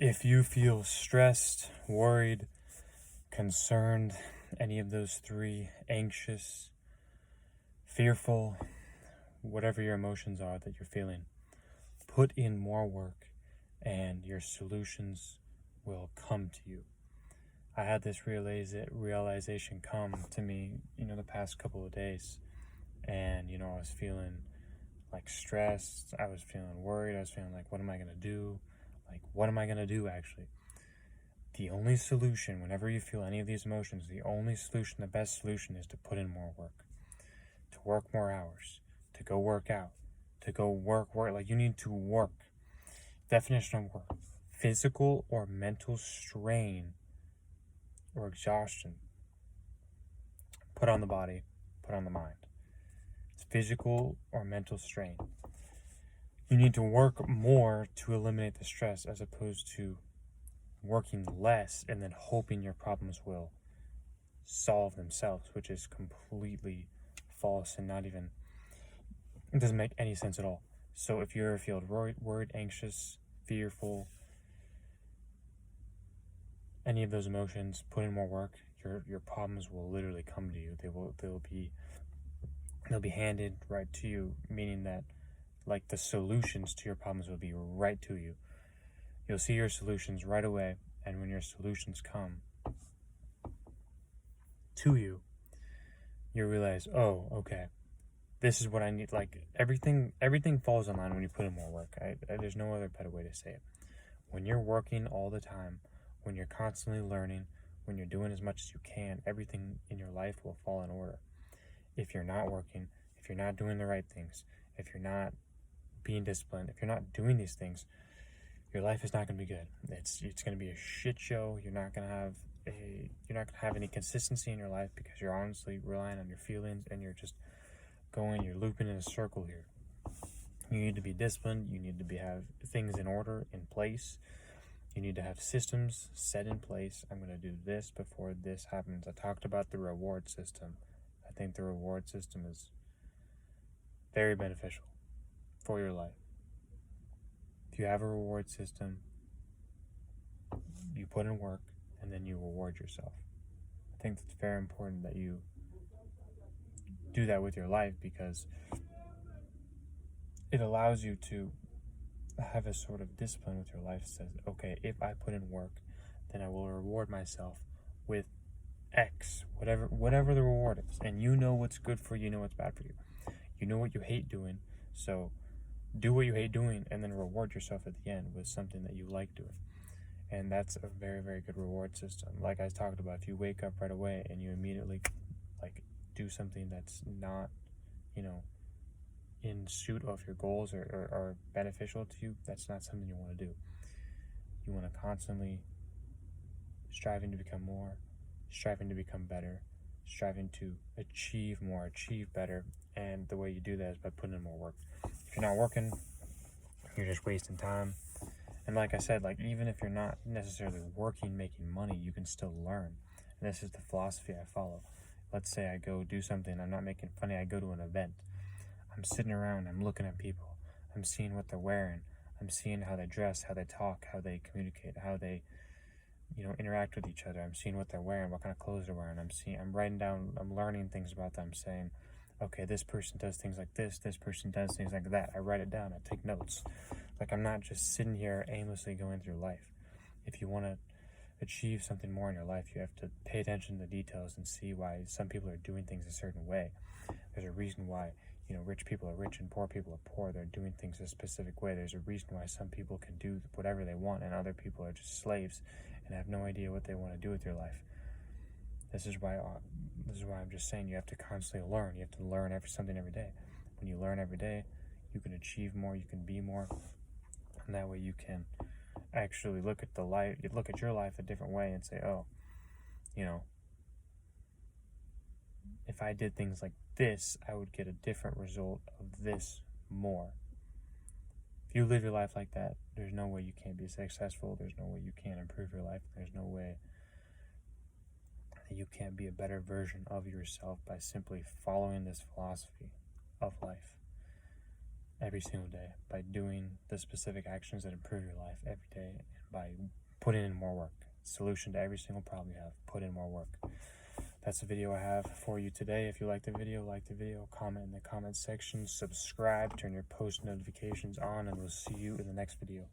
If you feel stressed, worried, concerned, any of those three, anxious, fearful, whatever your emotions are that you're feeling, put in more work and your solutions will come to you. I had this realization come to me, the past couple of days. And, I was feeling like stressed. I was feeling worried. I was feeling like, what am I going to do? Like, what am I going to do actually? The only solution, whenever you feel any of these emotions, the only solution, the best solution is to put in more work, to work more hours, to go work out, to go work. Like, you need to work. Definition of work: physical or mental strain or exhaustion put on the body, put on the mind. It's physical or mental strain. You need to work more to eliminate the stress as opposed to working less and then hoping your problems will solve themselves, which is completely false and it doesn't make any sense at all. So if you ever feel worried, anxious, fearful, any of those emotions, put in more work, your problems will literally come to you. They'll be handed right to you, meaning that like the solutions to your problems will be right to you. You'll see your solutions right away, and when your solutions come to you, you realize, oh, okay, this is what I need. Like everything falls in line when you put in more work. There's no other better way to say it. When you're working all the time, when you're constantly learning, when you're doing as much as you can, everything in your life will fall in order. If you're not working, if you're not doing the right things, if you're not being disciplined, if you're not doing these things, your life is not going to be good. It's going to be a shit show. You're not going to have any consistency in your life because you're honestly relying on your feelings and you're looping in a circle here. You need to be disciplined. You need to have things in order, in place. You need to have systems set in place. I'm going to do this before this happens. I talked about the reward system. I think the reward system is very beneficial for your life. If you have a reward system, you put in work and then you reward yourself. I think it's very important that you do that with your life because it allows you to have a sort of discipline with your life. It says, okay, if I put in work, then I will reward myself with X, whatever the reward is. And you know what's good for you, know what's bad for you. You know what you hate doing, so do what you hate doing and then reward yourself at the end with something that you like doing. And that's a very, very good reward system. Like I talked about, if you wake up right away and you immediately do something that's not, in suit of your goals or beneficial to you, that's not something you want to do. You want to constantly striving to become more, striving to become better, striving to achieve more, achieve better. And the way you do that is by putting in more work. If you're not working, you're just wasting time. And like I said, even if you're not necessarily working, making money, you can still learn. And this is the philosophy I follow. Let's say I go do something, I'm not making funny, I go to an event. I'm sitting around, I'm looking at people, I'm seeing what they're wearing, I'm seeing how they dress, how they talk, how they communicate, how they, interact with each other. I'm seeing what they're wearing, what kind of clothes they're wearing. I'm writing down, I'm learning things about them, saying, okay, this person does things like this person does things like that. I write it down, I take notes. I'm not just sitting here aimlessly going through life. If you want to achieve something more in your life, you have to pay attention to the details and see why some people are doing things a certain way. There's a reason why, rich people are rich and poor people are poor. They're doing things a specific way. There's a reason why some people can do whatever they want and other people are just slaves and have no idea what they want to do with their life. This is why I'm just saying you have to constantly learn. You have to learn something every day. When you learn every day, you can achieve more, you can be more, and that way you can actually look at your life a different way and say, oh, if I did things like this, I would get a different result of this more. If you live your life like that, there's no way you can't be successful. There's no way you can't improve your life. There's no way that you can't be a better version of yourself by simply following this philosophy of life every single day, by doing the specific actions that improve your life every day, by putting in more work. Solution to every single problem you have, put in more work. That's the video I have for you today. If you like the video, comment in the comment section, subscribe, turn your post notifications on, and we'll see you in the next video.